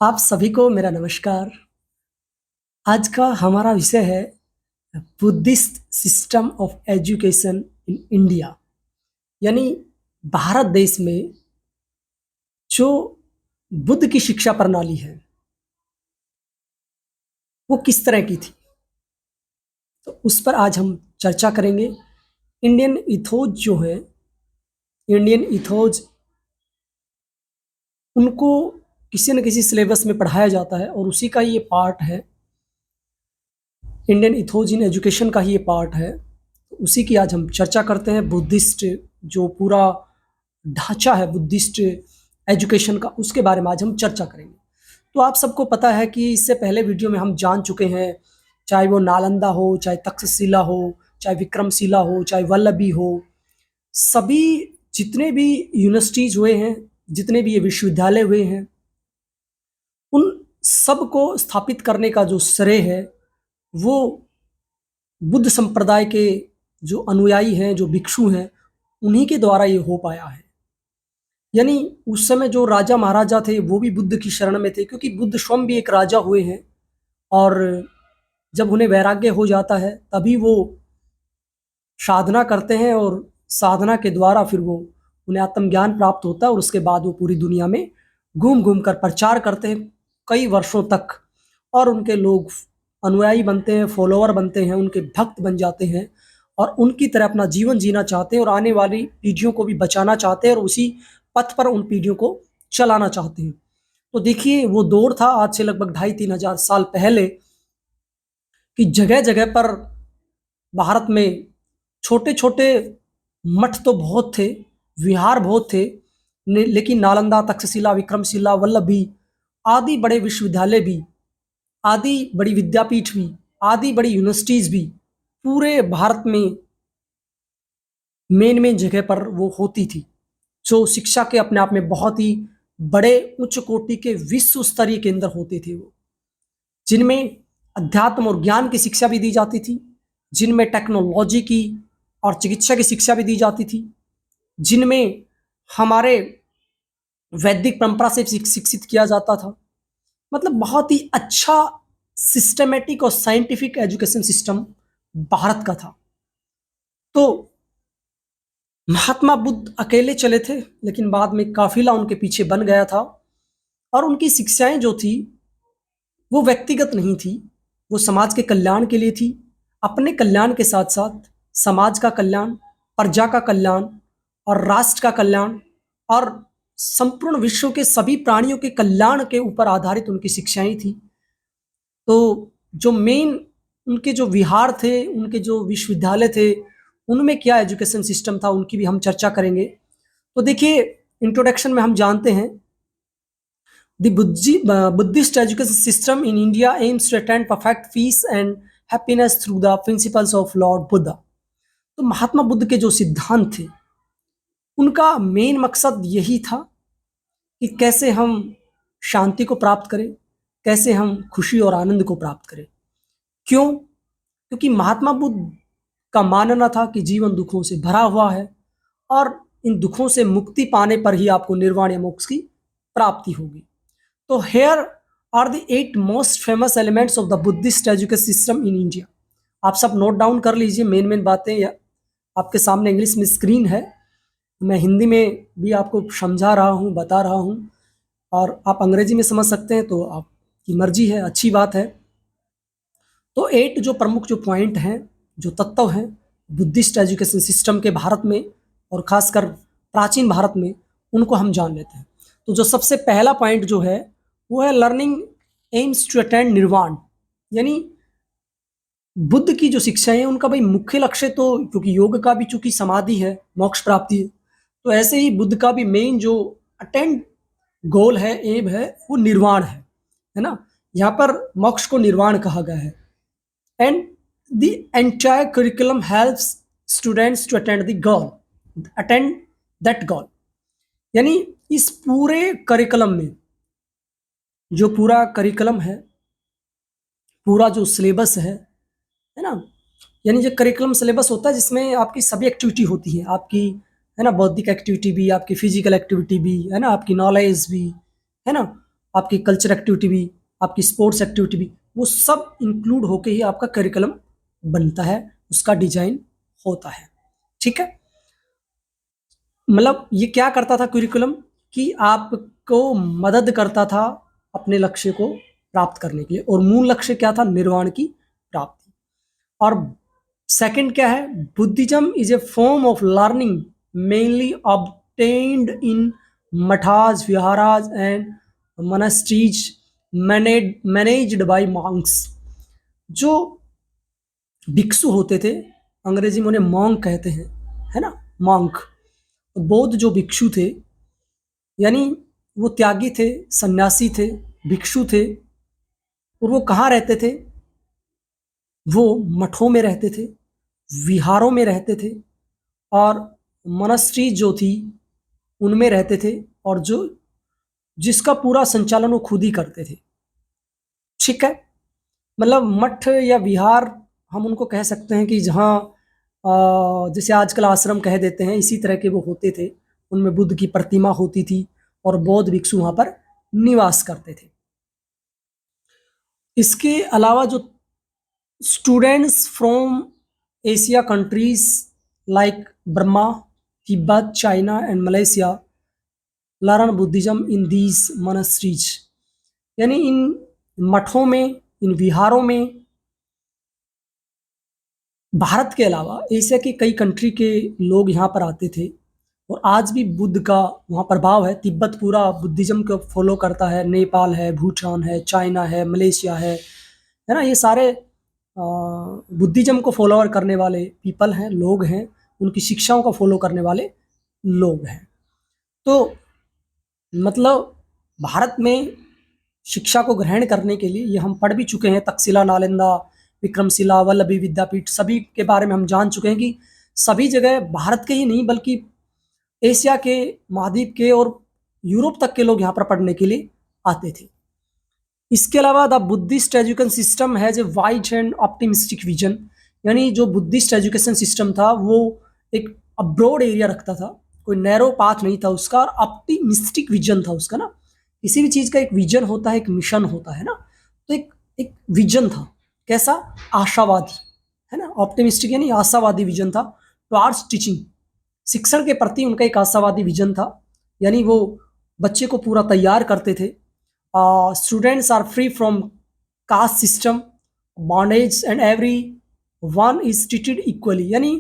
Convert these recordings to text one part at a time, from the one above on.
आप सभी को मेरा नमस्कार। आज का हमारा विषय है Buddhist system of education in India. यानी भारत देश में जो बुद्ध की शिक्षा प्रणाली है वो किस तरह की थी, तो उस पर आज हम चर्चा करेंगे। इंडियन इथोज जो है, इंडियन इथोज, उनको किसी न किसी सिलेबस में पढ़ाया जाता है और उसी का ये पार्ट है। इंडियन इथोज इन एजुकेशन का ही ये पार्ट है। तो उसी की आज हम चर्चा करते हैं। बुद्धिस्ट जो पूरा ढांचा है बुद्धिस्ट एजुकेशन का, उसके बारे में आज हम चर्चा करेंगे। तो आप सबको पता है कि इससे पहले वीडियो में हम जान चुके हैं, चाहे वो नालंदा हो, चाहे तक्षशिला हो, चाहे विक्रमशिला हो, चाहे वल्लभी हो, सभी जितने भी यूनिवर्सिटीज हुए हैं, जितने भी ये विश्वविद्यालय हुए हैं, उन सब को स्थापित करने का जो श्रेय है वो बुद्ध संप्रदाय के जो अनुयायी हैं, जो भिक्षु हैं, उन्हीं के द्वारा ये हो पाया है। यानी उस समय जो राजा महाराजा थे वो भी बुद्ध की शरण में थे, क्योंकि बुद्ध स्वयं भी एक राजा हुए हैं। और जब उन्हें वैराग्य हो जाता है तभी वो साधना करते हैं, और साधना के द्वारा फिर वो उन्हें आत्मज्ञान प्राप्त होता है, और उसके बाद वो पूरी दुनिया में घूम घूम कर प्रचार करते हैं कई वर्षों तक। और उनके लोग अनुयायी बनते हैं, फॉलोअर बनते हैं, उनके भक्त बन जाते हैं और उनकी तरह अपना जीवन जीना चाहते हैं और आने वाली पीढ़ियों को भी बचाना चाहते हैं और उसी पथ पर उन पीढ़ियों को चलाना चाहते हैं। तो देखिए, वो दौर था आज से लगभग 2,500-3,000 साल पहले, कि जगह जगह पर भारत में छोटे छोटे मठ तो बहुत थे, विहार बहुत थे, लेकिन नालंदा, तक्षशिला, विक्रमशिला, वल्लभी आदि बड़े विश्वविद्यालय भी, आदि बड़ी विद्यापीठ भी, आदि बड़ी यूनिवर्सिटीज भी पूरे भारत में मेन मेन जगह पर वो होती थी, जो शिक्षा के अपने आप में बहुत ही बड़े उच्च कोटि के विश्व स्तरीय केंद्र होते थे वो, जिनमें अध्यात्म और ज्ञान की शिक्षा भी दी जाती थी, जिनमें टेक्नोलॉजी की और चिकित्सा की शिक्षा भी दी जाती थी, जिनमें हमारे वैदिक परंपरा से शिक्षित किया जाता था। मतलब बहुत ही अच्छा सिस्टमेटिक और साइंटिफिक एजुकेशन सिस्टम भारत का था। तो महात्मा बुद्ध अकेले चले थे, लेकिन बाद में काफिला उनके पीछे बन गया था, और उनकी शिक्षाएं जो थी वो व्यक्तिगत नहीं थी, वो समाज के कल्याण के लिए थी। अपने कल्याण के साथ साथ समाज का कल्याण, प्रजा का कल्याण और राष्ट्र का कल्याण और संपूर्ण विश्व के सभी प्राणियों के कल्याण के ऊपर आधारित उनकी शिक्षाएं थी। तो जो मेन उनके जो विहार थे, उनके जो विश्वविद्यालय थे, उनमें क्या एजुकेशन सिस्टम था, उनकी भी हम चर्चा करेंगे। तो देखिए, इंट्रोडक्शन में हम जानते हैं, the Buddhist education system in India aims to attend perfect peace and happiness through the principles of Lord Buddha. तो महात्मा बुद्ध के जो सिद्धांत थे, उनका मेन मकसद यही था कि कैसे हम शांति को प्राप्त करें, कैसे हम खुशी और आनंद को प्राप्त करें। क्यों? क्योंकि महात्मा बुद्ध का मानना था कि जीवन दुखों से भरा हुआ है और इन दुखों से मुक्ति पाने पर ही आपको निर्वाण या मोक्ष की प्राप्ति होगी। तो here are the 8 most famous elements of the Buddhist education system in India. आप सब नोट डाउन कर लीजिए मेन मेन बातें, या आपके सामने इंग्लिश में स्क्रीन है, मैं हिंदी में भी आपको समझा रहा हूँ, बता रहा हूँ, और आप अंग्रेजी में समझ सकते हैं तो आपकी मर्जी है, अच्छी बात है। तो 8 जो प्रमुख जो पॉइंट हैं, जो तत्व हैं बुद्धिस्ट एजुकेशन सिस्टम के भारत में और खासकर प्राचीन भारत में, उनको हम जान लेते हैं। तो जो सबसे पहला पॉइंट जो है वो है लर्निंग एम्स टू अटेंड निर्वाण। यानी बुद्ध की जो शिक्षा है उनका भाई मुख्य लक्ष्य, तो क्योंकि योग का भी चूंकि समाधि है, मोक्ष प्राप्ति है, तो ऐसे ही बुद्ध का भी मेन जो अटेंड गोल है, एम है, वो निर्वाण है ना। यहाँ पर मोक्ष को निर्वाण कहा गया है। And the entire curriculum helps students to attend the goal, attend that goal. यानी इस पूरे करिकुलम में, जो पूरा करिकुलम है, पूरा जो सिलेबस है ना, यानी जो करिकुलम सिलेबस होता है जिसमें आपकी सभी एक्टिविटी होती है, आपकी है ना बौद्धिक एक्टिविटी भी, आपकी फिजिकल एक्टिविटी भी है ना, आपकी नॉलेज भी है ना, आपकी कल्चर एक्टिविटी भी, आपकी स्पोर्ट्स एक्टिविटी भी, वो सब इंक्लूड होके ही आपका करिकुलम बनता है, उसका डिजाइन होता है। ठीक है, मतलब ये क्या करता था करिकुलम, कि आपको मदद करता था अपने लक्ष्य को प्राप्त करने के लिए, और मूल लक्ष्य क्या था, निर्वाण की प्राप्ति। और सेकंड क्या है, Buddhism is a form of learning mainly obtained in मठास, विहारास and monasteries managed by monks। जो भिक्षु होते थे, अंग्रेजी में उन्हें मॉन्क कहते हैं, है ना, मॉन्क। बौद्ध जो भिक्षु थे, यानी वो त्यागी थे, सन्यासी थे, भिक्षु थे, और वो कहाँ रहते थे, वो मठों में रहते थे, विहारों में रहते थे, और मोनास्ट्री जो थी उनमें रहते थे, और जो जिसका पूरा संचालन वो खुद ही करते थे। ठीक है, मतलब मठ या विहार हम उनको कह सकते हैं कि जहाँ जैसे आजकल आश्रम कह देते हैं, इसी तरह के वो होते थे। उनमें बुद्ध की प्रतिमा होती थी और बौद्ध भिक्षु वहाँ पर निवास करते थे। इसके अलावा जो students from Asia countries like Burma, Tibet, China and Malaysia learn Buddhism in these monasteries, यानी इन मठों में, इन विहारों में भारत के अलावा एशिया की कई कंट्री के लोग यहाँ पर आते थे, और आज भी बुद्ध का वहाँ प्रभाव है। तिब्बत पूरा बुद्धिज्म को फॉलो करता है, नेपाल है, भूटान है, चाइना है, मलेशिया है ना, ये सारे बुद्धिज्म को फॉलोअर करने वाले पीपल हैं, लोग हैं, उनकी शिक्षाओं को फॉलो करने वाले लोग हैं। तो मतलब भारत में शिक्षा को ग्रहण करने के लिए, ये हम पढ़ भी चुके हैं, तक्षशिला, नालंदा, विक्रमशिला, वल्लभी विद्यापीठ, सभी के बारे में हम जान चुके हैं कि सभी जगह भारत के ही नहीं बल्कि एशिया के महाद्वीप के और यूरोप तक के लोग यहाँ पर पढ़ने के लिए आते थे। इसके अलावा the Buddhist education system has a wide and optimistic vision, यानी जो बुद्धिस्ट एजुकेशन सिस्टम था वो एक ब्रॉड एरिया रखता था, कोई नैरो पाथ नहीं था उसका, और ऑप्टिमिस्टिक विजन था उसका ना। किसी भी चीज़ का एक विजन होता है, एक मिशन होता है ना, तो एक एक विजन था, कैसा, आशावादी, है ना, ऑप्टिमिस्टिक यानी आशावादी विजन था। टुवार्ड्स टीचिंग, शिक्षण के प्रति उनका एक आशावादी विजन था, यानी वो बच्चे को पूरा तैयार करते थे। Students are free from caste system, bondage and everyone is treated equally, यानी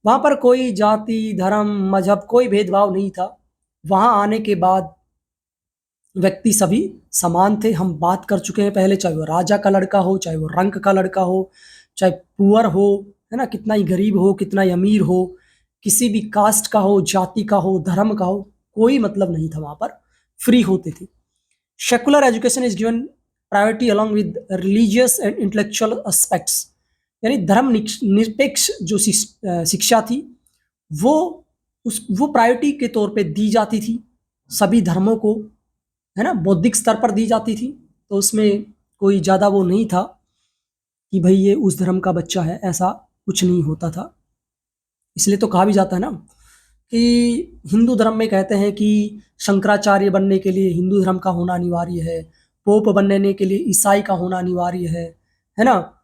वहाँ पर कोई जाति, धर्म, मजहब, कोई भेदभाव नहीं था। वहाँ आने के बाद व्यक्ति सभी समान थे। हम बात कर चुके हैं पहले, चाहे वो राजा का लड़का हो, चाहे वो रंक का लड़का हो, चाहे पुअर हो, है ना, कितना ही गरीब हो, कितना ही अमीर हो, किसी भी कास्ट का हो, जाति का हो, धर्म का हो, कोई मतलब नहीं था, वहाँ पर फ्री होते थे। Secular education is given priority along with religious and intellectual aspects, यानी धर्म निरपेक्ष जो शिक्षा थी वो प्रायोरिटी के तौर पे दी जाती थी सभी धर्मों को, है ना, बौद्धिक स्तर पर दी जाती थी। तो उसमें कोई ज़्यादा वो नहीं था कि भाई ये उस धर्म का बच्चा है, ऐसा कुछ नहीं होता था। इसलिए तो कहा भी जाता है ना कि हिंदू धर्म में कहते हैं कि शंकराचार्य बनने के लिए हिंदू धर्म का होना अनिवार्य है, पोप बनने के लिए ईसाई का होना अनिवार्य है ना।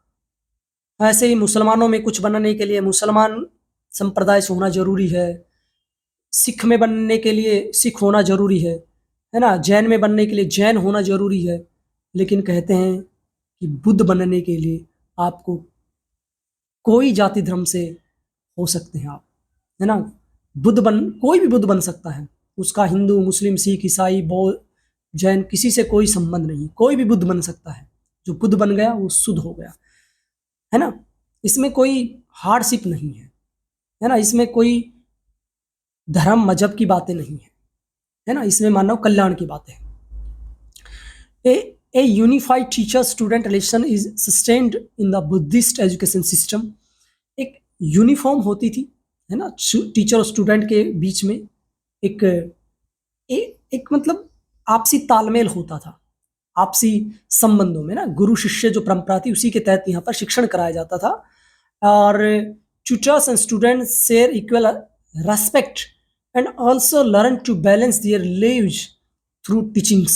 ऐसे ही मुसलमानों में कुछ बनने के लिए मुसलमान संप्रदाय से होना जरूरी है, सिख में बनने के लिए सिख होना जरूरी है ना, जैन में बनने के लिए जैन होना जरूरी है। लेकिन कहते हैं कि बुद्ध बनने के लिए आपको कोई जाति धर्म से हो सकते हैं आप, है ना, कोई भी बुद्ध बन सकता है, उसका हिंदू, मुस्लिम, सिख, ईसाई, बौद्ध, जैन किसी से कोई संबंध नहीं, कोई भी बुद्ध बन सकता है। जो बुद्ध बन गया वो शुद्ध हो गया, है ना। इसमें कोई हार्डशिप नहीं है ना, इसमें कोई धर्म मजहब की बातें नहीं है ना, इसमें मानव कल्याण की बातें हैं। A unified teacher-student relation is sustained in the Buddhist education system। एक यूनिफॉर्म होती थी, है ना, टीचर और स्टूडेंट के बीच में एक एक मतलब आपसी तालमेल होता था, आपसी संबंधों में ना, गुरु शिष्य जो परंपरा थी उसी के तहत यहाँ पर शिक्षण कराया जाता था। और tutors and students share equal respect and also learn to balance their lives through teachings,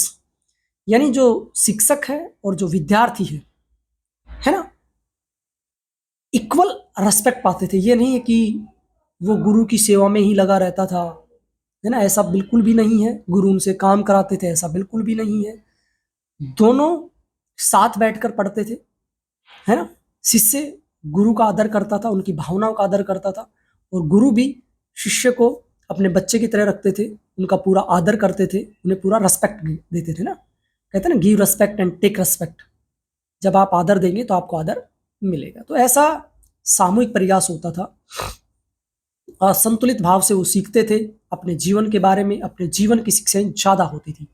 यानी जो शिक्षक है और जो विद्यार्थी है ना, इक्वल रेस्पेक्ट पाते थे। ये नहीं है कि वो गुरु की सेवा में ही लगा रहता था, है ना, ऐसा बिल्कुल भी नहीं है। गुरु उनसे काम कराते थे, ऐसा बिल्कुल भी नहीं है। दोनों साथ बैठकर पढ़ते थे, है ना। शिष्य गुरु का आदर करता था, उनकी भावनाओं का आदर करता था, और गुरु भी शिष्य को अपने बच्चे की तरह रखते थे, उनका पूरा आदर करते थे, उन्हें पूरा रेस्पेक्ट देते थे ना। कहते हैं ना, give respect and take respect. जब आप आदर देंगे तो आपको आदर मिलेगा। तो ऐसा सामूहिक प्रयास होता था, और संतुलित भाव से वो सीखते थे अपने जीवन के बारे में। अपने जीवन की शिक्षाएं ज़्यादा होती थी,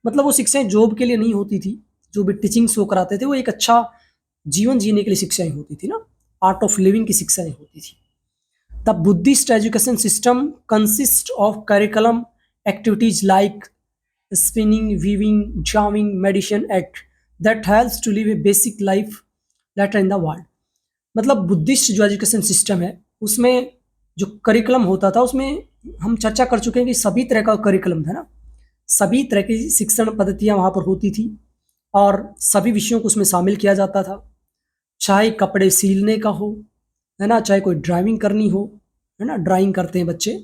मतलब वो शिक्षाएं जॉब के लिए नहीं होती थी। जो भी टीचिंग शो कराते थे वो एक अच्छा जीवन जीने के लिए शिक्षाएं होती थी ना, आर्ट ऑफ लिविंग की शिक्षाएं होती थी। The Buddhist education system consist of curriculum activities like spinning, weaving, drawing, medicine act that helps to live a basic life later in the world. मतलब बुद्धिस्ट जो एजुकेशन सिस्टम है उसमें जो curriculum होता था, उसमें हम चर्चा कर चुके हैं कि सभी तरह का करिकुलम था ना, सभी तरह की शिक्षण पद्धतियां वहाँ पर होती थी, और सभी विषयों को उसमें शामिल किया जाता था। चाहे कपड़े सीलने का हो, है ना, चाहे कोई ड्राइविंग करनी हो, है ना, ड्राइंग करते हैं बच्चे,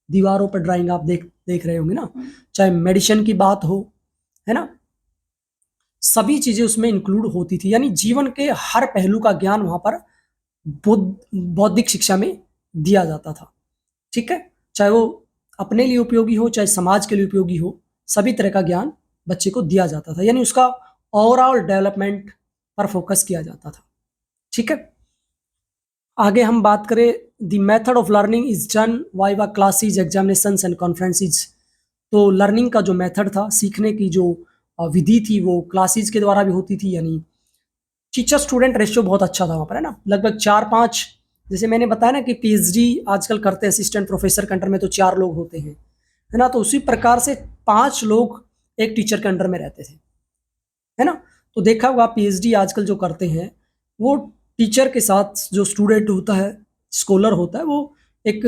दीवारों पर ड्राइंग आप देख देख रहे होंगे ना, चाहे मेडिसिन की बात हो, है ना, सभी चीजें उसमें इंक्लूड होती थी। यानी जीवन के हर पहलू का ज्ञान वहां पर बौद्धिक शिक्षा में दिया जाता था। ठीक है, चाहे वो अपने लिए उपयोगी हो, चाहे समाज के लिए उपयोगी हो, सभी तरह का ज्ञान बच्चे को दिया जाता था। यानी उसका ओवरऑल डेवलपमेंट पर फोकस किया जाता था। ठीक है, आगे हम बात करें, the method of learning is done viva classes, examinations and conferences. तो लर्निंग का जो मेथड था, सीखने की जो विधि थी, वो क्लासेज के द्वारा भी होती थी। यानी टीचर स्टूडेंट रेशियो बहुत अच्छा था वहाँ पर, है ना, लगभग 4-5। जैसे मैंने बताया ना कि पीएचडी आजकल करते हैं असिस्टेंट प्रोफेसर के अंडर में, तो 4 लोग होते हैं, है ना, तो उसी प्रकार से 5 लोग एक टीचर के अंडर में रहते थे, है ना। तो देखा होगा पीएचडी आजकल जो करते हैं, वो टीचर के साथ जो स्टूडेंट होता है, स्कॉलर होता है, वो एक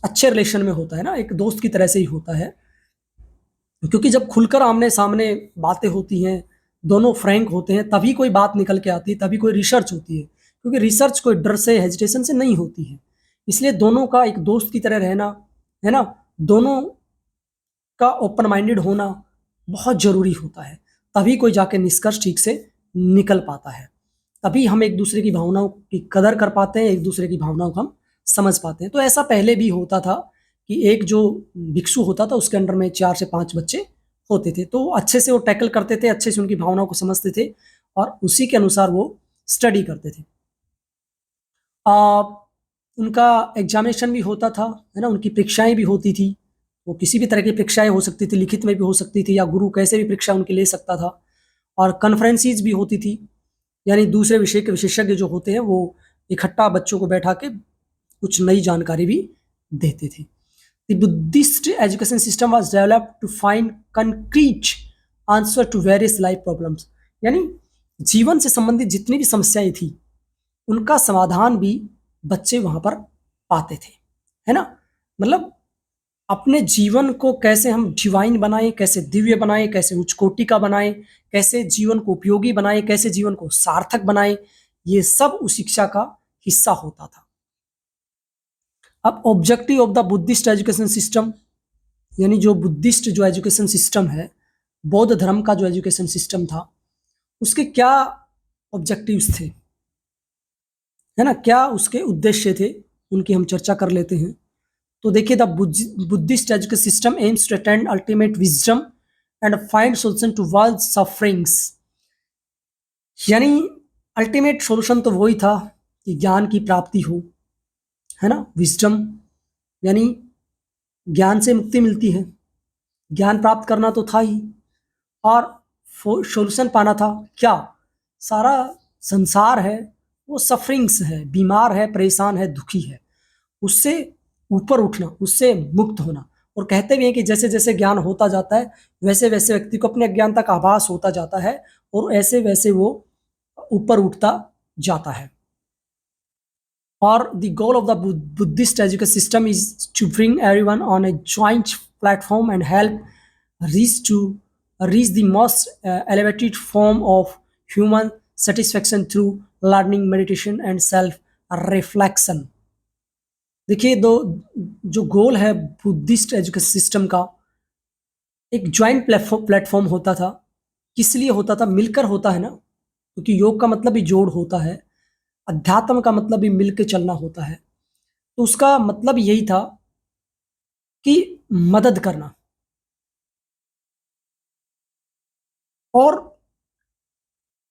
अच्छे रिलेशन में होता है ना, एक दोस्त की तरह से ही होता है। क्योंकि जब खुलकर आमने सामने बातें होती हैं, दोनों फ्रैंक होते हैं, तभी कोई बात निकल के आती है, तभी कोई रिसर्च होती है। क्योंकि रिसर्च कोई डर से, हेजिटेशन से नहीं होती है। इसलिए दोनों का एक दोस्त की तरह रहना, है ना, दोनों का ओपन माइंडेड होना बहुत जरूरी होता है। तभी कोई जाके निष्कर्ष ठीक से निकल पाता है। तभी हम एक दूसरे की भावनाओं की कदर कर पाते हैं, एक दूसरे की भावनाओं को हम समझ पाते हैं। तो ऐसा पहले भी होता था कि एक जो भिक्षु होता था, उसके अंडर में 4 से 5 बच्चे होते थे। तो अच्छे से वो टैकल करते थे, अच्छे से उनकी भावनाओं को समझते थे, और उसी के अनुसार वो स्टडी करते थे। आ, उनका एग्जामिनेशन भी होता था, है ना, उनकी परीक्षाएं भी होती थी। वो किसी भी तरह की परीक्षाएं हो सकती थी, लिखित में भी हो सकती थी, या गुरु कैसे भी परीक्षा उनकी ले सकता था। और कॉन्फ्रेंसीज भी होती थी, यानी दूसरे विषय के विशेषज्ञ जो होते हैं वो इकट्ठा बच्चों को बैठा के कुछ नई जानकारी भी देते थे। The Buddhist education system was developed to find concrete answer to various life problems. यानी जीवन से संबंधित जितनी भी समस्याएं थी, उनका समाधान भी बच्चे वहां पर पाते थे, है ना। मतलब अपने जीवन को कैसे हम डिवाइन बनाएं, कैसे दिव्य बनाएं, कैसे उच्च कोटि का बनाएं, कैसे जीवन को उपयोगी बनाएं, कैसे जीवन को सार्थक बनाएं, ये सब उस शिक्षा का हिस्सा होता था। अब objective of the Buddhist education system, यानी जो बुद्धिस्ट जो एजुकेशन सिस्टम है, बौद्ध धर्म का जो एजुकेशन सिस्टम था, उसके क्या ऑब्जेक्टिव्स थे, है ना, क्या उसके उद्देश्य थे, उनकी हम चर्चा कर लेते हैं। तो देखिए, the Buddhist education system aims to attend ultimate wisdom and find solution to world sufferings. यानी अल्टीमेट सॉल्यूशन तो वही था कि ज्ञान की प्राप्ति हो, है ना, विजडम, यानी ज्ञान से मुक्ति मिलती है, ज्ञान प्राप्त करना तो था ही, और सॉल्यूशन पाना था। क्या सारा संसार है वो सफरिंग्स है, बीमार है, परेशान है, दुखी है, उससे ऊपर उठना, उससे मुक्त होना। और कहते भी हैं कि जैसे जैसे ज्ञान होता जाता है, वैसे वैसे व्यक्ति को अपने अज्ञानता का आभास होता जाता है, और ऐसे वैसे वो ऊपर उठता जाता है। और the goal of the Buddhist education system is to bring everyone on a joint platform and help reach to reach the most elevated form of human satisfaction through learning, meditation and self reflection. देखिए, दो जो गोल है Buddhist education system का, एक joint platform होता था। किस लिए होता था? मिलकर होता है ना, क्योंकि योग का मतलब भी जोड़ होता है, अध्यात्म का मतलब भी मिलकर चलना होता है। तो उसका मतलब यही था कि मदद करना और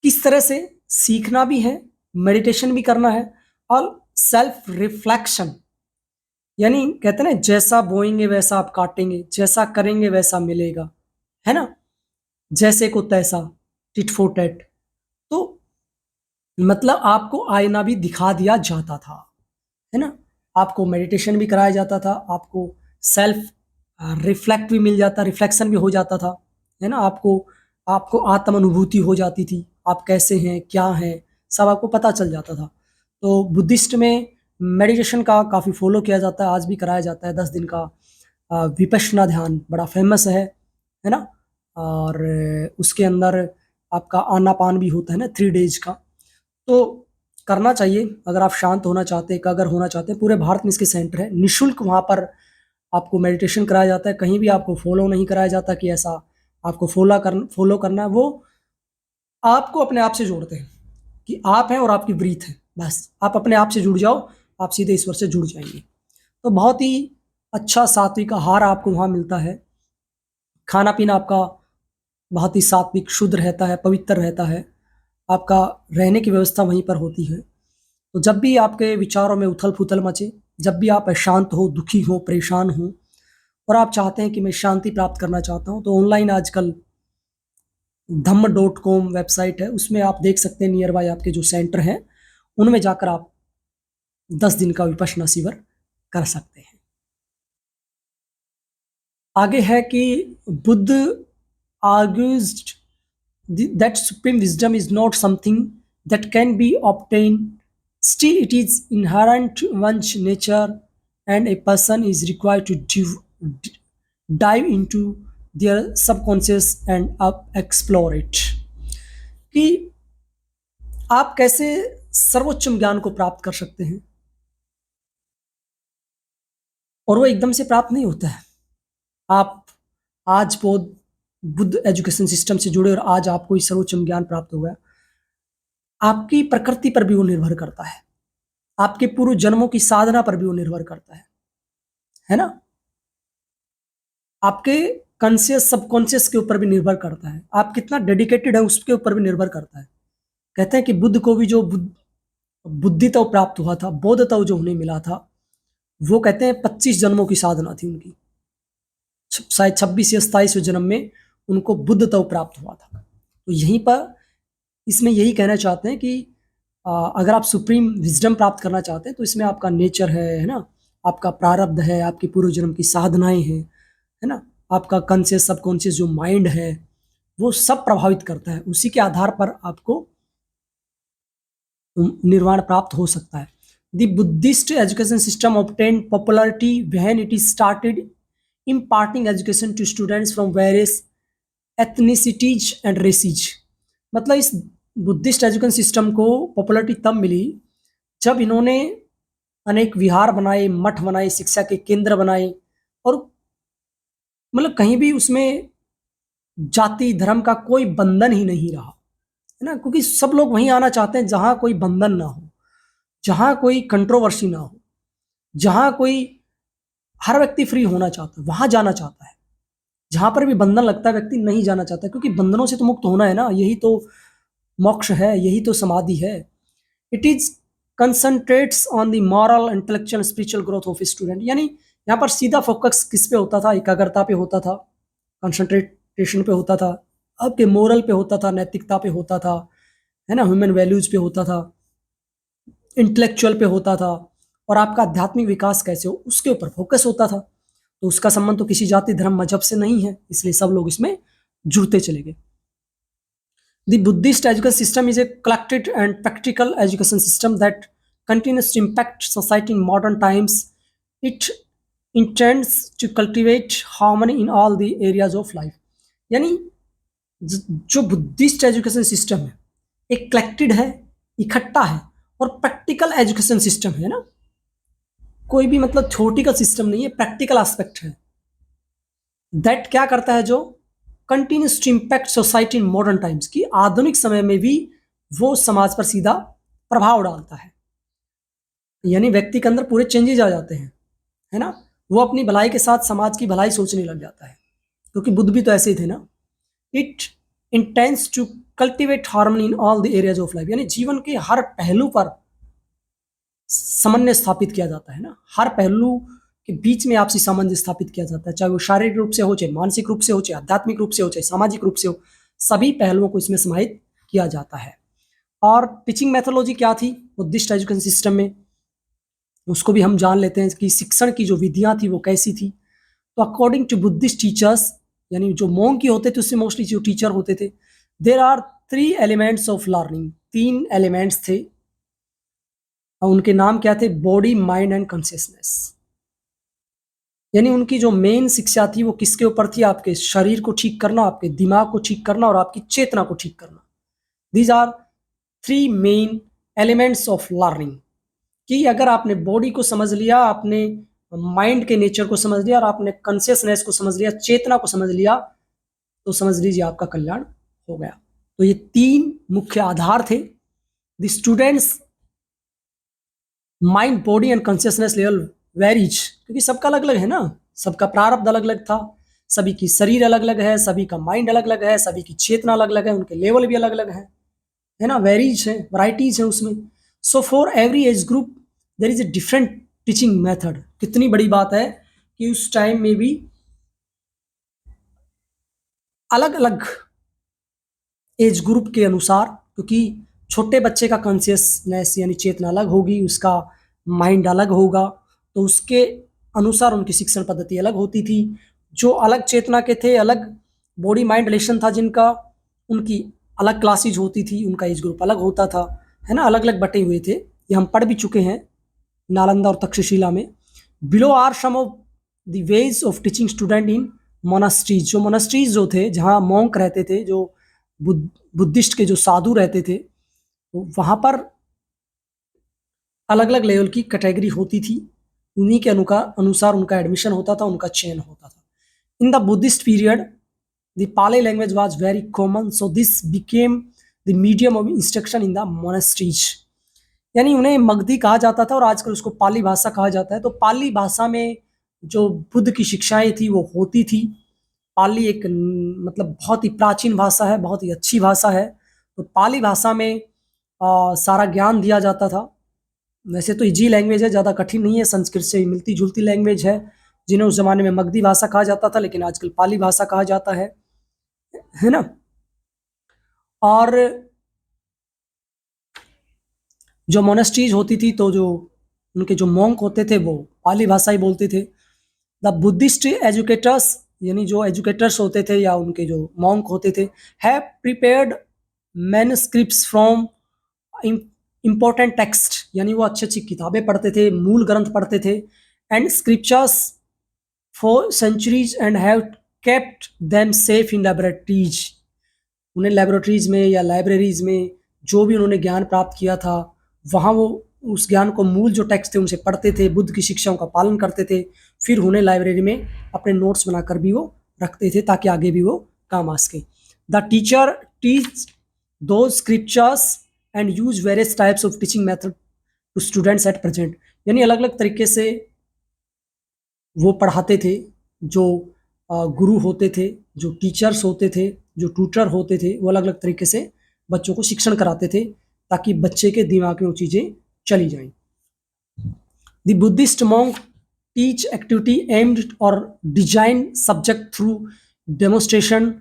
किस तरह से सीखना भी है, मेडिटेशन भी करना है और सेल्फ रिफ्लेक्शन, यानी कहते हैं ना, जैसा बोएंगे वैसा आप काटेंगे, जैसा करेंगे वैसा मिलेगा, है ना, जैसे को तैसा, टिट फॉर टैट। तो मतलब आपको आईना भी दिखा दिया जाता था, है ना, आपको मेडिटेशन भी कराया जाता था, आपको सेल्फ रिफ्लेक्ट भी मिल जाता, रिफ्लेक्शन भी हो जाता था, है ना, आपको आपको आत्म अनुभूति हो जाती थी, आप कैसे हैं, क्या हैं, सब आपको पता चल जाता था। तो बुद्धिस्ट में मेडिटेशन का काफ़ी फॉलो किया जाता है, आज भी कराया जाता है 10 दिन का विपश्यना ध्यान बड़ा फेमस है ना, और उसके अंदर आपका आनापान भी होता है ना 3 डेज का। तो करना चाहिए अगर आप शांत होना चाहते हैं, एकाग्र होना चाहते हैं। पूरे भारत में इसके सेंटर है, निशुल्क वहाँ पर आपको मेडिटेशन कराया जाता है, कहीं भी आपको फॉलो नहीं कराया जाता कि ऐसा आपको फॉलो करना है। वो आपको अपने आप से जोड़ते हैं कि आप हैं और आपकी ब्रीथ है, बस आप अपने आप से जुड़ जाओ, आप सीधे ईश्वर से जुड़ जाएंगे। तो बहुत ही अच्छा सात्विक आहार आपको वहाँ मिलता है, खाना पीना आपका बहुत ही सात्विक शुद्ध रहता है, पवित्र रहता है, आपका रहने की व्यवस्था वहीं पर होती है। तो जब भी आपके विचारों में उथल पुथल मचे, जब भी आप अशांत हो, दुखी हो, परेशान हो और आप चाहते हैं कि मैं शांति प्राप्त करना चाहता हूँ, तो ऑनलाइन आजकल धम्म.com वेबसाइट है, उसमें आप देख सकते हैं नियर बाय आपके जो सेंटर हैं, उनमें जाकर आप 10 दिन का विपश्यना शिविर कर सकते हैं। आगे है कि Buddha argues that supreme wisdom is not something that can be obtained, still it is inherent to one's nature and a person is required to dive into their subconscious and explore it। कि आप कैसे सर्वोच्च ज्ञान को प्राप्त कर सकते हैं, और वो एकदम से प्राप्त नहीं होता है। आप आज बहुत बुद्ध एजुकेशन सिस्टम से जुड़े और आज आपको इस सर्वोच्च ज्ञान प्राप्त हो गया, आपकी प्रकृति पर भी वो निर्भर करता है, आपके पूर्व जन्मों की साधना पर भी वो निर्भर करता है ना, आपके कॉन्शियस सबकॉन्शियस के ऊपर भी निर्भर करता है, आप कितना डेडिकेटेड है उसके ऊपर भी निर्भर करता है। कहते हैं कि बुद्ध को भी जो बुद्धित्व प्राप्त हुआ था, बोधत्व जो उन्हें मिला था, वो कहते हैं 25 जन्मों की साधना थी उनकी, शायद 26 या 27वें जन्म में उनको बुद्धत्व प्राप्त हुआ था। तो यहीं पर इसमें यही कहना चाहते हैं कि अगर आप सुप्रीम विजडम प्राप्त करना चाहते हैं तो इसमें आपका नेचर है ना, आपका प्रारब्ध है, आपकी पूर्व जन्म की साधनाएं हैं, है ना, आपका कॉन्शियस सबकॉन्शियस जो माइंड है वो सब प्रभावित करता है, उसी के आधार पर आपको निर्वाण प्राप्त हो सकता है। The Buddhist education system obtained popularity when it is started imparting education to students from various ethnicities and races। मतलब इस बुद्धिस्ट एजुकेशन सिस्टम को पॉपुलरिटी तब मिली जब इन्होंने अनेक विहार बनाए, मठ बनाए, शिक्षा के केंद्र बनाए, और मतलब कहीं भी उसमें जाति धर्म का कोई बंधन ही नहीं रहा, है ना, क्योंकि सब लोग वहीं आना चाहते हैं जहां कोई बंधन ना हो, जहां कोई कंट्रोवर्सी ना हो, जहां कोई हर व्यक्ति फ्री होना चाहता है वहां जाना चाहता है। जहां पर भी बंधन लगता है व्यक्ति नहीं जाना चाहता, क्योंकि बंधनों से तो मुक्त होना है ना, यही तो मोक्ष है, यही तो समाधि है। It is concentrates on the moral, intellectual, spiritual growth of student. यानी यहाँ पर सीधा फोकस किस पे होता था? एकाग्रता पे होता था, कंसंट्रेशन पे होता था, आपके मोरल पे होता था, नैतिकता पे होता था, है ना, ह्यूमन वैल्यूज पे होता था, इंटेलेक्चुअल पे होता था, और आपका आध्यात्मिक विकास कैसे हो उसके ऊपर फोकस होता था। तो उसका संबंध तो किसी जाति धर्म मजहब से नहीं है, इसलिए सब लोग इसमें जुड़ते चले गए। The Buddhist education system is a collected and practical education system that continues to impact society in modern times. It intends to cultivate harmony in all the areas of life। यानी जो बुद्धिस्ट एजुकेशन सिस्टम है एक collected है, इकट्ठा है और practical education system है ना, कोई भी मतलब थ्योरेटिकल सिस्टम नहीं है, प्रैक्टिकल एस्पेक्ट है। दैट क्या करता है, जो continues to impact society in modern times, की आधुनिक समय में भी वो समाज पर सीधा प्रभाव डालता है, यानी व्यक्ति के अंदर पूरे चेंजेस आ जाते हैं, है ना। वो अपनी भलाई के साथ समाज की भलाई सोचने लग जाता है, क्योंकि बुद्ध भी तो ऐसे ही थे ना। It intends to cultivate harmony in all the areas of life, यानी जीवन के हर पहलू पर समन्वय स्थापित किया जाता है ना, हर पहलू के बीच में आपसी सामंजस्य स्थापित किया जाता है, चाहे वो शारीरिक रूप से हो, चाहे मानसिक रूप से हो, चाहे आध्यात्मिक रूप से हो, चाहे सामाजिक रूप से हो, सभी पहलुओं को इसमें समाहित किया जाता है। और टीचिंग मेथोडोलॉजी क्या थी बुद्धिस्ट एजुकेशन सिस्टम में, उसको भी हम जान लेते हैं कि शिक्षण की जो विधियां थी वो कैसी थी। तो अकॉर्डिंग टू बुद्धिस्ट टीचर्स, यानी जो मोंग की होते थे उससे मोस्टली जो टीचर होते थे, there are 3 elements of learning, 3 elements थे और उनके नाम क्या थे, बॉडी, माइंड एंड कॉन्शियसनेस। यानी उनकी जो मेन शिक्षा थी वो किसके ऊपर थी, आपके शरीर को ठीक करना, आपके दिमाग को ठीक करना और आपकी चेतना को ठीक करना। These are 3 main elements of learning, कि अगर आपने बॉडी को समझ लिया, आपने माइंड के नेचर को समझ लिया और आपने कॉन्शियसनेस को समझ लिया, चेतना को समझ लिया, तो समझ लीजिए आपका कल्याण हो गया। तो ये 3 मुख्य आधार थे। The students mind, body and consciousness level varies, क्योंकि सबका अलग अलग है ना, सबका प्रारब्ध अलग अलग था, सभी की शरीर अलग अलग है, सभी का माइंड अलग अलग है, सभी की चेतना अलग अलग है, उनके लेवल भी अलग अलग है ना, वेरीज है, वराइटीज है उसमें। So for every age group there is a different teaching method. कितनी बड़ी बात है कि उस टाइम में भी अलग अलग एज ग्रुप के अनुसार, क्योंकि छोटे बच्चे का कॉन्शियसनेस यानी चेतना अलग होगी, उसका माइंड अलग होगा, तो उसके अनुसार उनकी शिक्षण पद्धति अलग होती थी। जो अलग चेतना के थे, अलग बॉडी माइंड रिलेशन था जिनका, उनकी अलग क्लासेज होती थी, उनका एज ग्रुप अलग होता था, है ना, अलग अलग बटे हुए थे। ये हम पढ़ भी चुके हैं नालंदा और तक्षशिला में। Below are some of the ways of teaching student in monasteries. जो मोनास्ट्रीज जो थे, जहाँ मॉन्क रहते थे, जो बुद्धिस्ट के जो साधु रहते थे, तो वहाँ पर अलग अलग लेवल की कैटेगरी होती थी, उन्हीं के अनुसार उनका एडमिशन होता था, उनका चयन होता था। इन the Buddhist period the Pali language was very common, so this became the medium of instruction in the monasteries. यानी उन्हें मगधी कहा जाता था और आजकल उसको पाली भाषा कहा जाता है। तो पाली भाषा में जो बुद्ध की शिक्षाएं थी वो होती थी। पाली एक मतलब बहुत ही प्राचीन भाषा है, बहुत ही अच्छी भाषा है। तो पाली भाषा में सारा ज्ञान दिया जाता था। वैसे तो इजी लैंग्वेज है, ज़्यादा कठिन नहीं है, संस्कृत से मिलती जुलती लैंग्वेज है, जिन्हें उस जमाने में मगधी भाषा कहा जाता था, लेकिन आजकल पाली भाषा कहा जाता है ना। और जो मोनेस्ट्रीज होती थी, तो जो उनके जो मॉन्क होते थे वो पाली भाषा ही बोलते थे। द बुद्धिस्ट एजुकेटर्स, यानी जो एजुकेटर्स होते थे या उनके जो मॉन्क होते थे, have prepared manuscripts from important text, यानी वो अच्छी अच्छी किताबें पढ़ते थे, मूल ग्रंथ पढ़ते थे, and scriptures for centuries and have kept them safe in laboratories. उन्हें लैबोरेटरीज में या लाइब्रेरीज में जो भी उन्होंने ज्ञान प्राप्त किया था, वहाँ वो उस ज्ञान को, मूल जो टेक्स्ट थे उनसे पढ़ते थे, बुद्ध की शिक्षाओं का पालन करते थे, फिर उन्हें लाइब्रेरी में अपने नोट्स बनाकर भी वो रखते थे ताकि आगे भी वो काम आ सके। The teacher teach the scriptures and use various types of teaching method to students at present. यानी अलग अलग तरीके से वो पढ़ाते थे, जो गुरु होते थे, जो टीचर्स होते थे, जो ट्यूटर होते थे, वो अलग अलग तरीके से बच्चों को शिक्षण कराते थे ताकि बच्चे के दिमाग में वो चीज़ें चली जाएं। The Buddhist monk teach activity aimed और design subject through demonstration,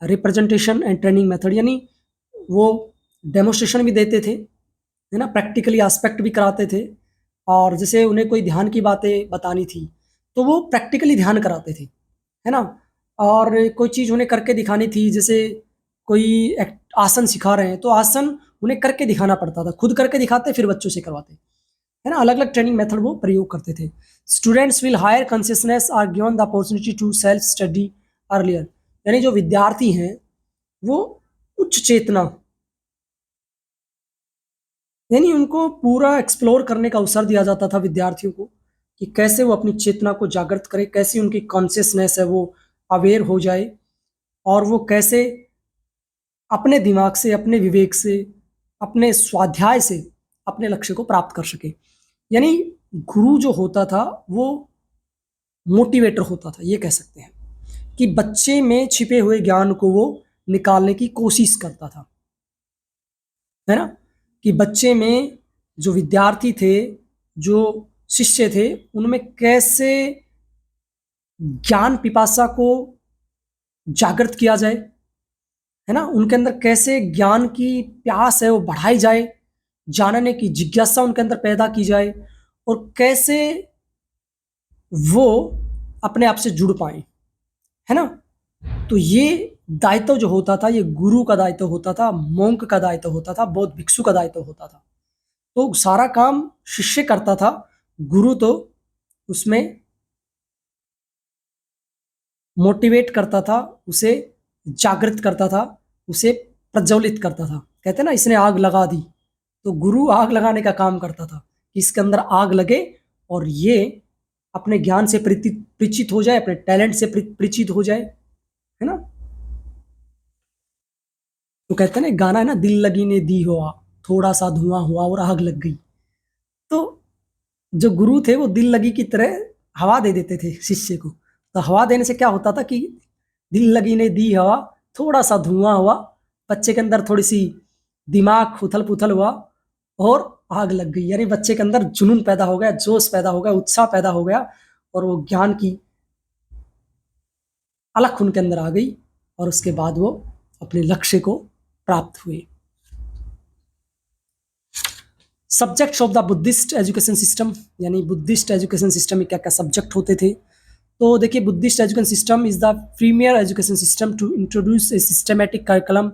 representation and training method. यानी वो डेमोस्ट्रेशन भी देते थे, है ना, प्रैक्टिकली एस्पेक्ट भी कराते थे, और जैसे उन्हें कोई ध्यान की बातें बतानी थी तो वो प्रैक्टिकली ध्यान कराते थे, है ना। और कोई चीज़ उन्हें करके दिखानी थी, जैसे कोई आसन सिखा रहे हैं तो आसन उन्हें करके दिखाना पड़ता था, खुद करके दिखाते फिर बच्चों से करवाते, है ना। अलग अलग ट्रेनिंग मेथड वो प्रयोग करते थे। Students will higher consciousness are given the opportunity to self study earlier. यानी जो विद्यार्थी हैं वो उच्च चेतना, यानी उनको पूरा एक्सप्लोर करने का अवसर दिया जाता था विद्यार्थियों को कि कैसे वो अपनी चेतना को जागृत करें, कैसे उनकी कॉन्शियसनेस है वो अवेयर हो जाए, और वो कैसे अपने दिमाग से, अपने विवेक से, अपने स्वाध्याय से अपने लक्ष्य को प्राप्त कर सके। यानी गुरु जो होता था वो मोटिवेटर होता था, ये कह सकते हैं कि बच्चे में छिपे हुए ज्ञान को वो निकालने की कोशिश करता था, है ना? कि बच्चे में जो विद्यार्थी थे, जो शिष्य थे, उनमें कैसे ज्ञान पिपासा को जागृत किया जाए, है ना? उनके अंदर कैसे ज्ञान की प्यास है वो बढ़ाई जाए, जानने की जिज्ञासा उनके अंदर पैदा की जाए, और कैसे वो अपने आप से जुड़ पाए, है ना? तो ये दायित्व जो होता था, ये गुरु का दायित्व होता था, मोंक का दायित्व होता था, बौद्ध भिक्षु का दायित्व होता था। तो सारा काम शिष्य करता था, गुरु तो उसमें मोटिवेट करता था, उसे जागृत करता था, उसे प्रज्वलित करता था। कहते हैं ना, इसने आग लगा दी, तो गुरु आग लगाने का काम करता था कि इसके अंदर आग लगे और ये अपने ज्ञान से परिचित हो जाए, अपने टैलेंट से परिचित हो जाए, है ना? तो कहते हैं ना, गाना है ना, दिल लगी ने दी हुआ, थोड़ा सा धुआं हुआ और आग लग गई। तो जो गुरु थे वो दिल लगी की तरह हवा दे देते थे शिष्य को। तो हवा देने से क्या होता था कि दिल लगी ने दी हवा, थोड़ा सा धुआं हुआ, बच्चे के अंदर थोड़ी सी दिमाग उथल पुथल हुआ और आग लग गई। यानी बच्चे के अंदर जुनून पैदा हो गया, जोश पैदा हो गया, उत्साह पैदा हो गया, और वो ज्ञान की अलख उनके अंदर आ गई, और उसके बाद वो अपने लक्ष्य को प्राप्त हुए। Subjects of the Buddhist education system, यानी बुद्धिस्ट एजुकेशन सिस्टम में क्या क्या सब्जेक्ट होते थे? तो देखिए, Buddhist education system is the premier education system to introduce a systematic curriculum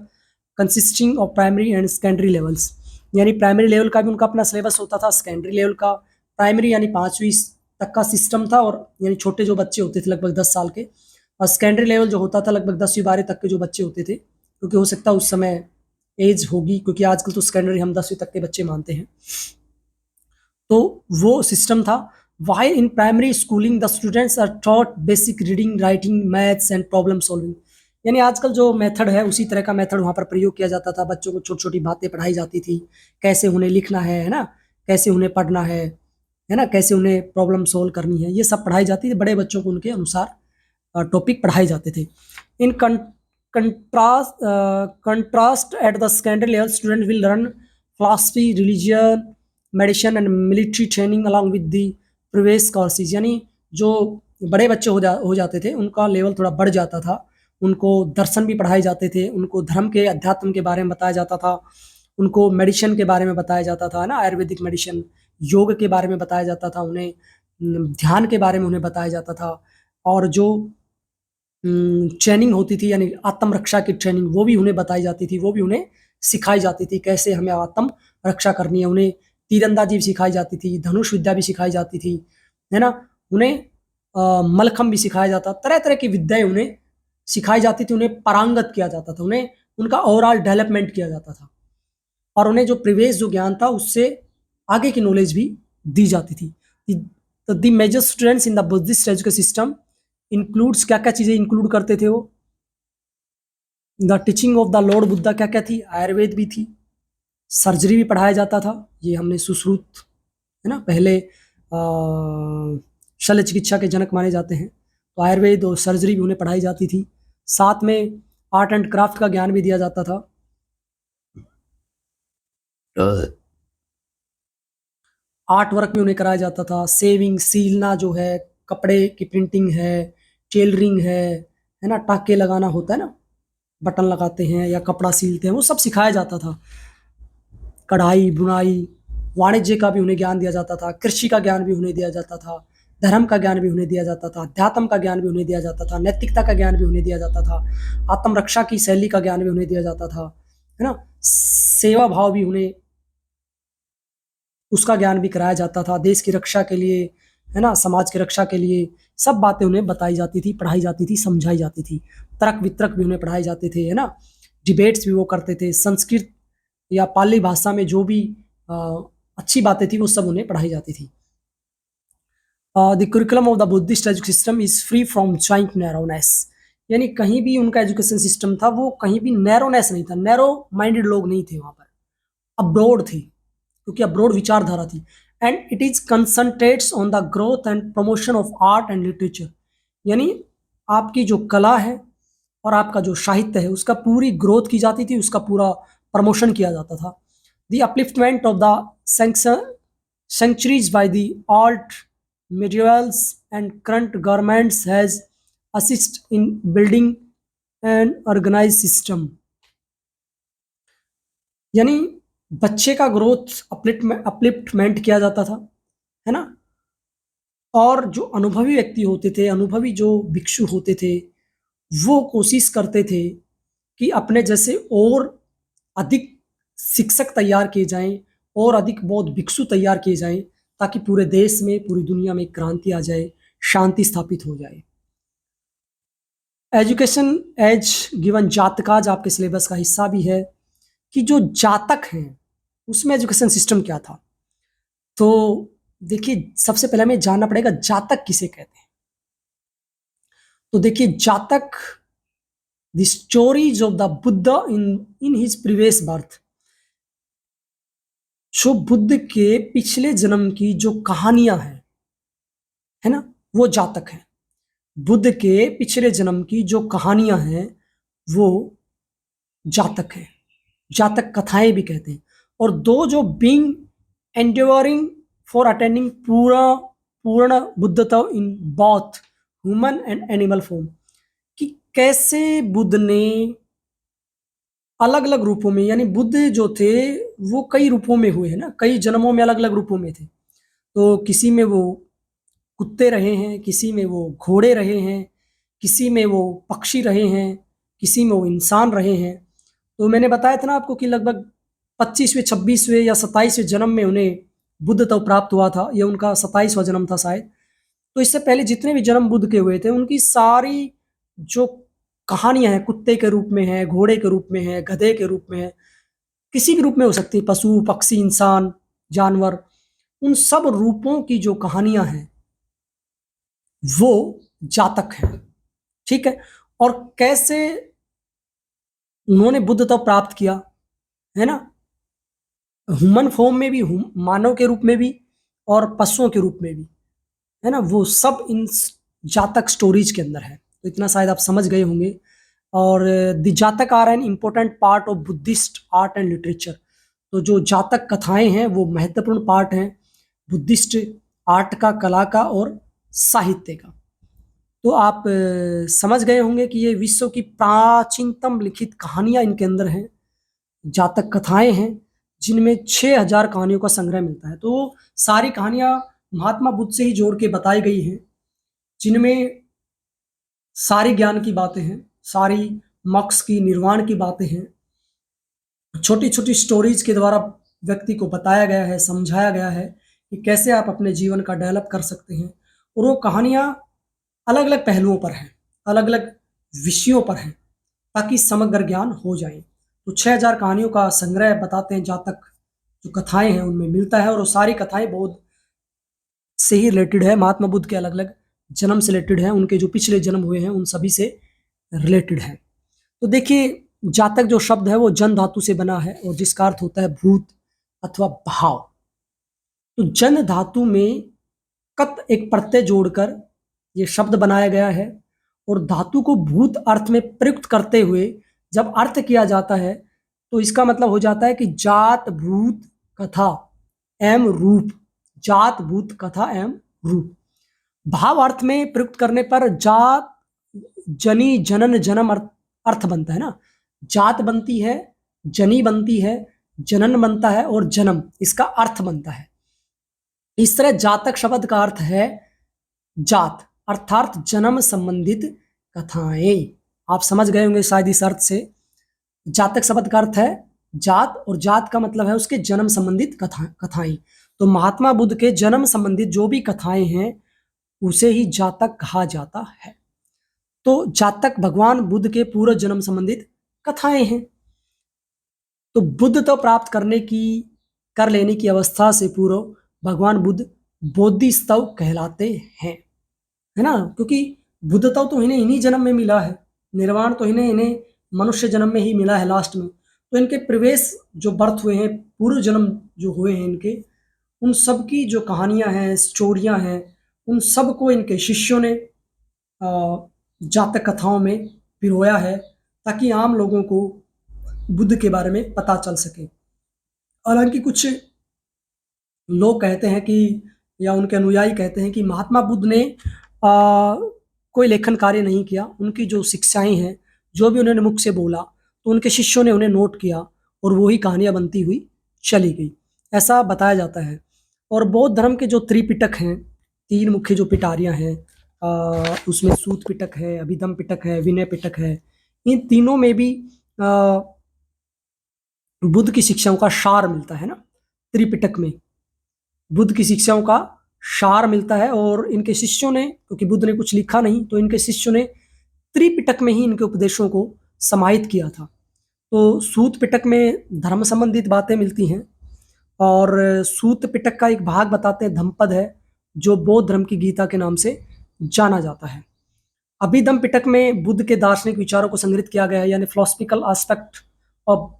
consisting of primary and secondary levels. यानी प्राइमरी लेवल का भी उनका अपना सिलेबस होता था, सेकेंडरी लेवल का, प्राइमरी यानी 5वीं तक का सिस्टम था, और यानी छोटे जो बच्चे होते थे लगभग 10 साल के, और सेकेंडरी लेवल जो होता था लगभग 10वीं 12वीं तक के जो बच्चे होते थे, क्योंकि हो सकता है उस समय एज होगी, क्योंकि आजकल तो सेकेंडरी हम 10वीं तक के बच्चे मानते हैं। तो वो सिस्टम था। While in primary schooling the students are taught basic reading, writing, maths and problem solving. यानी आजकल जो मेथड है उसी तरह का मेथड वहाँ पर प्रयोग किया जाता था। बच्चों को छोटी छोटी बातें पढ़ाई जाती थी, कैसे उन्हें लिखना है ना, कैसे उन्हें पढ़ना है ना, कैसे उन्हें प्रॉब्लम सोल्व करनी है, ये सब पढ़ाई जाती थी। बड़े बच्चों को उनके अनुसार टॉपिक पढ़ाए जाते थे। In contrast at the secondary level student will learn philosophy, religion, medicine and military training along with the previous courses. यानी जो बड़े बच्चे हो जाते थे उनका लेवल थोड़ा बढ़ जाता था, उनको दर्शन भी पढ़ाए जाते थे, उनको धर्म के, अध्यात्म के बारे में बताया जाता था, उनको मेडिसिन के बारे में बताया जाता था, ना, आयुर्वेदिक मेडिसिन, योग के बारे में बताया जाता था उन्हें, ध्यान के बारे में उन्हें बताया जाता था, और जो ट्रेनिंग होती थी यानी आत्म रक्षा की ट्रेनिंग, वो भी उन्हें बताई जाती थी, वो भी उन्हें सिखाई जाती थी, कैसे हमें आत्म रक्षा करनी है। उन्हें तीरंदाजी भी सिखाई जाती थी, धनुष विद्या भी सिखाई जाती थी, है ना? उन्हें मलखम भी सिखाया जाता, तरह तरह की विद्याएं उन्हें सिखाई जाती थी, उन्हें पारंगत किया जाता था, उन्हें उनका ओवरऑल डेवलपमेंट किया जाता था, और उन्हें जो प्रीवियस जो ज्ञान था उससे आगे की नॉलेज भी दी जाती थी। तो the major students in the Buddhist education system includes, क्या क्या चीजें इंक्लूड करते थे वो? The teaching of the Lord Buddha, क्या क्या थी? आयुर्वेद भी थी, सर्जरी भी पढ़ाया जाता था, ये हमने सुश्रुत, है ना, पहले शल्य चिकित्सा के जनक माने जाते हैं, तो आयुर्वेद और सर्जरी भी उन्हें पढ़ाई जाती थी। साथ में आर्ट एंड क्राफ्ट का ज्ञान भी दिया जाता था। आर्ट वर्क भी उन्हें कराया जाता था, सेविंग, सीलना जो है, कपड़े की प्रिंटिंग है, टेलरिंग है ना, टाके लगाना होता है ना, बटन लगाते हैं या कपड़ा सीलते हैं, वो सब सिखाया जाता था। कढ़ाई, बुनाई, वाणिज्य का भी उन्हें ज्ञान दिया जाता था, कृषि का ज्ञान भी उन्हें दिया जाता था, धर्म का ज्ञान भी उन्हें दिया जाता था, अध्यात्म का ज्ञान भी उन्हें दिया जाता था, नैतिकता का ज्ञान भी उन्हें दिया जाता था, आत्मरक्षा की शैली का ज्ञान भी उन्हें दिया जाता था, है ना, सेवा भाव भी उन्हें, उसका ज्ञान भी कराया जाता था, देश की रक्षा के लिए, है ना, समाज की रक्षा के लिए, सब बातें उन्हें बताई जाती थी, पढ़ाई जाती थी, समझाई जाती थी। तर्क वितर्क भी उन्हें पढ़ाए जाते थे, है ना, डिबेट्स भी वो करते थे। संस्कृत या पाली भाषा में जो भी अच्छी बातें थी वो सब उन्हें पढ़ाई जाती थी। The curriculum of the Buddhist education system is free from joint narrowness, यानी कहीं भी उनका एजुकेशन सिस्टम था वो कहीं भी नैरोनेस नहीं था, नैरो माइंडेड लोग नहीं थे वहाँ पर, अब्रोड थी, क्योंकि अब्रोड विचारधारा थी। And it is concentrates on the growth and promotion of art and literature, यानी आपकी जो कला है और आपका जो साहित्य है उसका पूरी ग्रोथ की जाती थी, उसका पूरा प्रमोशन किया जाता था। The upliftment of the centuries by the alt medievals and current governments has assist in building an organized system, यानी बच्चे का ग्रोथ अपलिफ्टमेंट किया जाता था, है ना। और जो अनुभवी व्यक्ति होते थे, अनुभवी जो भिक्षु होते थे, वो कोशिश करते थे कि अपने जैसे और अधिक शिक्षक तैयार किए जाएं और अधिक बौद्ध भिक्षु तैयार किए जाएं, ताकि पूरे देश में, पूरी दुनिया में क्रांति आ जाए, शांति स्थापित हो जाए। एजुकेशन एज गिवन जातकाज आपके सिलेबस का हिस्सा भी है कि जो जातक हैं उसमें एजुकेशन सिस्टम क्या था। तो देखिए, सबसे पहले हमें जानना पड़ेगा जातक किसे कहते हैं। तो देखिए, जातक the stories of the Buddha in his previous birth, जो बुद्ध के पिछले जन्म की जो कहानियां हैं, है ना, वो जातक हैं। बुद्ध के पिछले जन्म की जो कहानियां हैं वो जातक हैं, जातक कथाएं भी कहते हैं। और दो जो बीइंग एंडेवरिंग फॉर अटेंडिंग पूर्ण बुद्धता in both human and animal form, कि कैसे बुद्ध ने अलग अलग रूपों में, यानी बुद्ध जो थे वो कई रूपों में हुए हैं ना, कई जन्मों में अलग अलग रूपों में थे। तो किसी में वो कुत्ते रहे हैं, किसी में वो घोड़े रहे हैं, किसी में वो पक्षी रहे हैं, किसी में वो इंसान रहे हैं। तो मैंने बताया था ना आपको कि लगभग 25वें 26वें या 27वें जन्म में उन्हें बुद्धत्व प्राप्त हुआ था, यह उनका 27वां जन्म था शायद। तो इससे पहले जितने भी जन्म बुद्ध के हुए थे उनकी सारी जो कहानियां हैं, कुत्ते के रूप में है, घोड़े के रूप में है, गधे के रूप में है, किसी भी रूप में हो सकती है, पशु पक्षी इंसान जानवर, उन सब रूपों की जो कहानियां हैं वो जातक है, ठीक है। और कैसे उन्होंने बुद्धत्व प्राप्त किया, है ना, ह्यूमन फॉर्म में भी, मानव के रूप में भी और पशुओं के रूप में भी, है ना, वो सब इन जातक स्टोरीज के अंदर है। तो इतना शायद आप समझ गए होंगे। और the Jataka are an important part of Buddhist art and literature, तो जो जातक कथाएं हैं वो महत्वपूर्ण पार्ट हैं बुद्धिस्ट आर्ट का, कला का और साहित्य का। तो आप समझ गए होंगे कि ये विश्व की प्राचीनतम लिखित कहानियां इनके अंदर हैं, जातक कथाएं हैं, जिनमें 6000 कहानियों का संग्रह मिलता है। तो सारी कहानियां महात्मा बुद्ध से ही जोड़ के बताई गई हैं, जिनमें सारी ज्ञान की बातें हैं, सारी मोक्ष की, निर्वाण की बातें हैं। छोटी छोटी स्टोरीज के द्वारा व्यक्ति को बताया गया है, समझाया गया है कि कैसे आप अपने जीवन का डेवलप कर सकते हैं। और वो कहानियां अलग अलग पहलुओं पर हैं, अलग अलग विषयों पर हैं, ताकि समग्र ज्ञान हो जाए। तो 6000 कहानियों का संग्रह बताते हैं जातक, जो कथाएं हैं उनमें मिलता है। और वो सारी कथाएं बौद्ध से ही रिलेटेड है, महात्मा बुद्ध के अलग अलग जन्म से रिलेटेड है, उनके जो पिछले जन्म हुए हैं उन सभी से रिलेटेड है। तो देखिए, जातक जो शब्द है वो जन धातु से बना है और जिसका अर्थ होता है भूत अथवा भाव। तो जन धातु में कत एक प्रत्यय जोड़कर ये शब्द बनाया गया है, और धातु को भूत अर्थ में प्रयुक्त करते हुए जब अर्थ किया जाता है तो इसका मतलब हो जाता है कि जात भूत कथा एवं रूप, जात भूत कथा एवं रूप। भाव अर्थ में प्रयुक्त करने पर जात जनी जनन जन्म अर्थ बनता है ना, जात बनती है, जनी बनती है, जनन बनता है और जन्म इसका अर्थ बनता है। इस तरह जातक शब्द का अर्थ है जात अर्थात जन्म संबंधित कथाएं। आप समझ गए होंगे शायद इस अर्थ से। जातक शब्द का अर्थ है जात और जात का मतलब है उसके जन्म संबंधित कथाएं। तो महात्मा बुद्ध के जन्म संबंधित जो भी कथाएं हैं उसे ही जातक कहा जाता है। तो जातक भगवान बुद्ध के पूर्व जन्म संबंधित कथाएं हैं। तो बुद्धत्व प्राप्त कर लेने की अवस्था से पूर्व भगवान बुद्ध बोधिसत्व कहलाते हैं, है ना। क्योंकि बुद्धत्व तो इन्हें इन्हीं जन्म में मिला है, निर्वाण तो इन्हें इन्हें मनुष्य जन्म में ही मिला है लास्ट में। तो इनके प्रवेश जो बर्थ हुए हैं, पूर्व जन्म जो हुए हैं इनके, उन सब की जो कहानियां हैं, स्टोरियां हैं, उन सब को इनके शिष्यों ने जातक कथाओं में पिरोया है, ताकि आम लोगों को बुद्ध के बारे में पता चल सके। हालांकि कुछ लोग कहते हैं कि, या उनके अनुयायी कहते हैं कि महात्मा बुद्ध ने कोई लेखन कार्य नहीं किया। उनकी जो शिक्षाएं हैं, जो भी उन्होंने मुख से बोला, तो उनके शिष्यों ने उन्हें नोट किया और वही कहानियां बनती हुई चली गई, ऐसा बताया जाता है। और बौद्ध धर्म के जो त्रिपिटक हैं, 3 मुख्य जो पिटारियां हैं, उसमें सूत पिटक है, अभिधम पिटक है, विनय पिटक है। इन तीनों में भी बुद्ध की शिक्षाओं का सार मिलता है ना। त्रिपिटक में बुद्ध की शिक्षाओं का सार मिलता है, और इनके शिष्यों ने, क्योंकि बुद्ध ने कुछ लिखा नहीं, तो इनके शिष्यों ने त्रिपिटक में ही इनके उपदेशों को समाहित किया था। तो सूत पिटक में धर्म संबंधित बातें मिलती हैं, और सूत पिटक का एक भाग बताते हैं धम्पद है, जो बौद्ध धर्म की गीता के नाम से जाना जाता है। अभिधम पिटक में बुद्ध के दार्शनिक विचारों को संग्रहित किया गया है, यानी फिलोसफिकल एस्पेक्ट ऑफ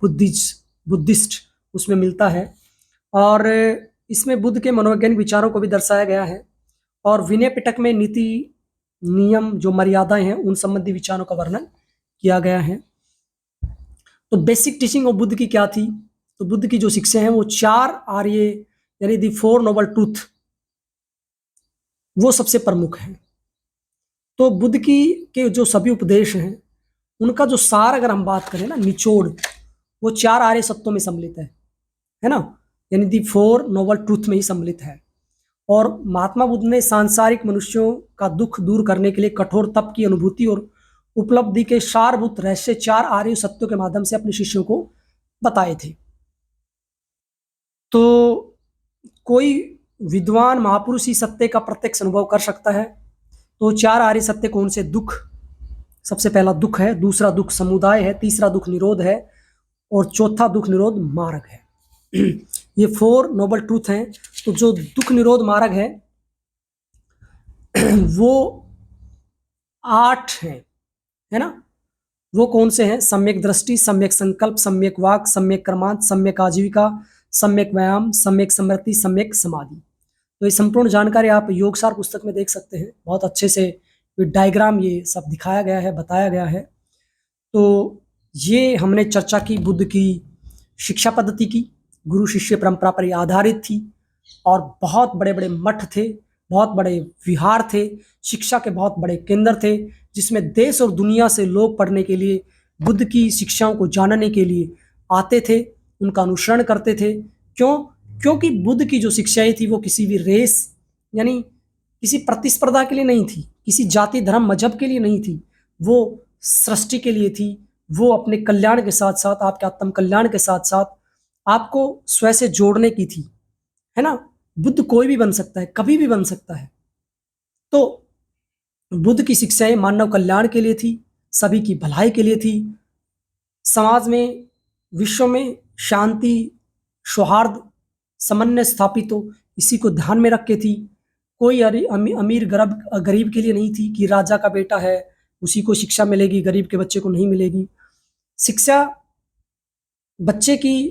बुद्धिस्ट उसमें मिलता है, और इसमें बुद्ध के मनोवैज्ञानिक विचारों को भी दर्शाया गया है। और विनय पिटक में नीति, नियम, जो मर्यादाएं हैं, उन संबंधी विचारों का वर्णन किया गया है। तो बेसिक टीचिंग ऑफ बुद्ध की क्या थी? तो बुद्ध की जो शिक्षा है वो 4 आर्य, यानी दी 4 नोबल ट्रूथ, वो सबसे प्रमुख है। तो बुद्ध की के जो सभी उपदेश हैं, उनका जो सार अगर हम बात करें ना, निचोड़, वो 4 आर्य सत्यों में सम्मिलित है ना, यानी दी 4 नोबल ट्रूथ में ही सम्मिलित है। और महात्मा बुद्ध ने सांसारिक मनुष्यों का दुख दूर करने के लिए कठोर तप की अनुभूति और उपलब्धि के सारभूत रहस्य 4 आर्य सत्यों के माध्यम से अपने शिष्यों को बताए थे। तो कोई विद्वान महापुरुष ही सत्य का प्रत्यक्ष अनुभव कर सकता है। तो 4 आर्य सत्य कौन से? दुख, सबसे पहला दुख है, दूसरा दुख समुदाय है, तीसरा दुख निरोध है, और चौथा दुख निरोध मार्ग है। ये 4 नोबल ट्रूथ हैं। तो जो दुख निरोध मार्ग है वो 8 है ना। वो कौन से हैं? सम्यक दृष्टि, सम्यक संकल्प, सम्यक वाक, सम्यक कर्मांत, सम्यक आजीविका, सम्यक व्यायाम, सम्यक स्मृति, सम्यक समाधि। तो ये संपूर्ण जानकारी आप योगसार पुस्तक में देख सकते हैं। बहुत अच्छे से डायग्राम ये सब दिखाया गया है, बताया गया है। तो ये हमने चर्चा की बुद्ध की शिक्षा पद्धति की, गुरु शिष्य परंपरा पर आधारित थी, और बहुत बड़े बड़े मठ थे, बहुत बड़े विहार थे, शिक्षा के बहुत बड़े केंद्र थे, जिसमें देश और दुनिया से लोग पढ़ने के लिए, बुद्ध की शिक्षाओं को जानने के लिए आते थे, उनका अनुसरण करते थे। क्यों? क्योंकि बुद्ध की जो शिक्षाएं थी वो किसी भी रेस, यानी किसी प्रतिस्पर्धा के लिए नहीं थी, किसी जाति धर्म मजहब के लिए नहीं थी, वो सृष्टि के लिए थी। वो अपने कल्याण के साथ साथ, आपके आत्म कल्याण के साथ साथ आपको स्वयं से जोड़ने की थी, है ना। बुद्ध कोई भी बन सकता है, कभी भी बन सकता है। तो बुद्ध की शिक्षाएं मानव कल्याण के लिए थी, सभी की भलाई के लिए थी, समाज में, विश्व में शांति, सौहार्द, समन्वय स्थापित हो, इसी को ध्यान में रख के थी। कोई अमीर गरीब के लिए नहीं थी कि राजा का बेटा है उसी को शिक्षा मिलेगी, गरीब के बच्चे को नहीं मिलेगी। शिक्षा बच्चे की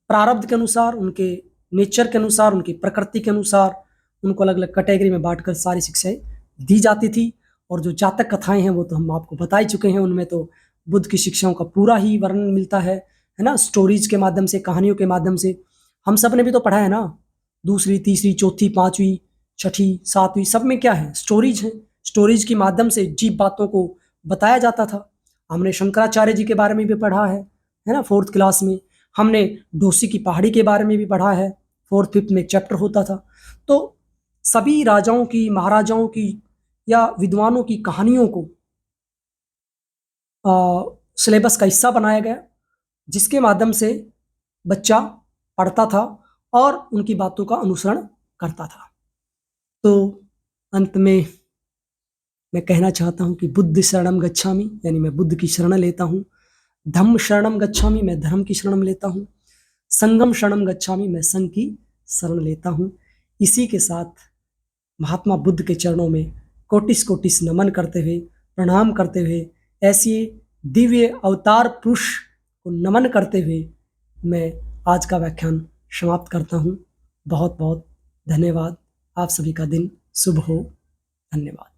प्रारब्ध के अनुसार, उनके नेचर के अनुसार, उनकी प्रकृति के अनुसार, उनको अलग अलग कैटेगरी में बांटकर सारी शिक्षाएं दी जाती थी। और जो जातक कथाएं हैं वो तो हम आपको बता ही चुके हैं, उनमें तो बुद्ध की शिक्षाओं का पूरा ही वर्णन मिलता है ना, स्टोरीज के माध्यम से, कहानियों के माध्यम से। हम सब ने भी तो पढ़ा है ना, दूसरी, तीसरी, चौथी, पांचवी, छठी, सातवीं, सब में क्या है? स्टोरीज है। स्टोरीज के माध्यम से जीव बातों को बताया जाता था। हमने शंकराचार्य जी के बारे में भी पढ़ा है ना, 4th क्लास में। हमने डोसी की पहाड़ी के बारे में भी पढ़ा है, 4th 5th में एक चैप्टर होता था। तो सभी राजाओं की, महाराजाओं की या विद्वानों की कहानियों को सिलेबस का हिस्सा बनाया गया, जिसके माध्यम से बच्चा पढ़ता था और उनकी बातों का अनुसरण करता था। तो अंत में मैं कहना चाहता हूं कि बुद्ध शरणम गच्छामि, यानी मैं बुद्ध की शरण लेता हूं। धम्म शरणम गच्छामि, मैं धर्म की शरण लेता हूं। संगम शरणम गच्छामि, मैं संघ की शरण लेता हूँ। इसी के साथ महात्मा बुद्ध के चरणों में कोटिस कोटिस नमन करते हुए, प्रणाम करते हुए, ऐसी दिव्य अवतार पुरुष को नमन करते हुए मैं आज का व्याख्यान समाप्त करता हूँ। बहुत बहुत धन्यवाद। आप सभी का दिन शुभ हो। धन्यवाद।